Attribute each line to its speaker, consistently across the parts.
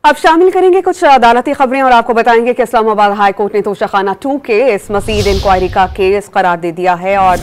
Speaker 1: अब शामिल करेंगे कुछ अदालती खबरें और आपको बताएंगे कि इस्लामाबाद हाई कोर्ट ने तोशाखाना 2 केस मजीद इंक्वायरी का केस करार दे दिया है और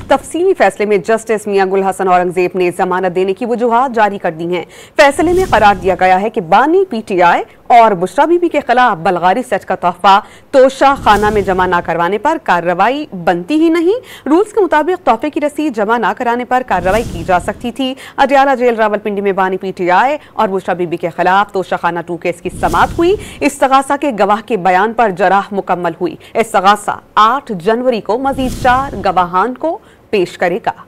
Speaker 1: तफसीली फैसले में जस्टिस मियां गुल हसन औरंगजेब ने जमानत देने की वजूहात जारी कर दी हैं। फैसले में करार दिया गया है कि बानी PTI और बुशरा बीबी के खिलाफ बलगारी सेट का तोहफा तोशाखाना में जमा न करवाने पर कार्रवाई बनती ही नहीं। रूल्स के मुताबिक तोहफे की रसीद जमा न कराने पर कार्रवाई की जा सकती थी। अडियाला जेल रावलपिंडी में बानी PTI और बुशरा बीबी के खिलाफ तोशाखाना 2 केस की समाअत हुई। इस्तगासा के गवाह के बयान पर जराह मुकम्मल हुई। इस्तगासा 8 जनवरी को मजीद 4 गवाहान को पेश करेगा।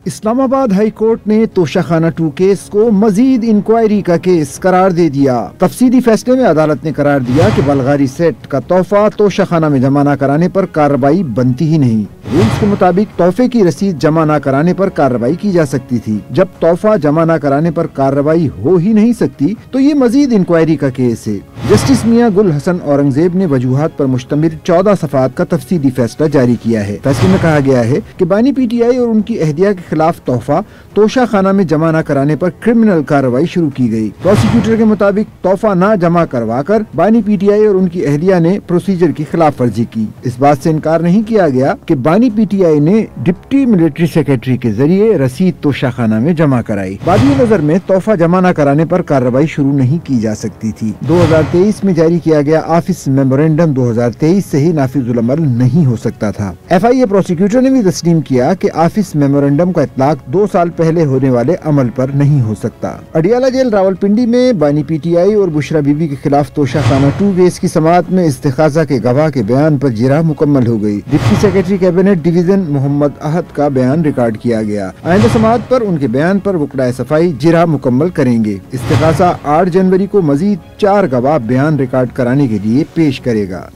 Speaker 2: इस्लामाबाद हाई कोर्ट ने तोशाखाना 2 केस को मजीद इंक्वायरी का केस करार दे दिया। तफसीली फैसले में अदालत ने करार दिया कि बलगारी सेट का तोहफा तोशाखाना में जमा न कराने पर कार्रवाई बनती ही नहीं। रूल्स के मुताबिक तोहफे की रसीद जमा न कराने पर कार्रवाई की जा सकती थी। जब तोहफा जमा न कराने पर कार्रवाई हो ही नहीं सकती तो ये मजीद इंक्वायरी का केस है। जस्टिस मियां गुल हसन औरंगजेब ने वजूहात पर मुश्तमिल 14 सफ़ात का तफसीली फैसला जारी किया है। फैसले में कहा गया है कि बानी PTI और उनकी अहदिया के खिलाफ तोहफा तोशाखाना में जमा न कराने पर क्रिमिनल कार्रवाई शुरू की गई। प्रोसिक्यूटर के मुताबिक तोहफा न जमा करवा कर बानी PTI और उनकी अहदिया ने प्रोसीजर की खिलाफ वर्जी की। इस बात से इनकार नहीं किया गया कि बानी PTI ने डिप्टी मिलिट्री सेक्रेटरी के जरिए रसीद तोशाखाना में जमा कराई। बादी नजर में तोहफा जमा न कराने पर कार्रवाई शुरू नहीं की जा सकती थी। 2023 में जारी किया गया ऑफिस मेमोरेंडम 2023 से ही नाफिजुल अमल नहीं हो सकता था। FIA प्रोसिक्यूटर ने भी तस्लीम किया कि ऑफिस मेमोरेंडम का इतलाक 2 साल पहले होने वाले अमल पर नहीं हो सकता। अडियाला जेल रावलपिंडी में बानी PTI और बुशरा बीबी के खिलाफ तोशाखाना 2 केस की समाअत में इस्तिखासा के गवाह के बयान पर जिरह मुकम्मल हो गई। Deputy secretary cabinet division Mohammad Ahad का बयान रिकॉर्ड किया गया। आइंदा समाअत पर उनके बयान पर वकलाए सफाई जिरह मुकम्मल करेंगे। इस्तिखासा 8 जनवरी को मजीद 4 गवाह बयान रिकॉर्ड कराने के लिए पेश करेगा।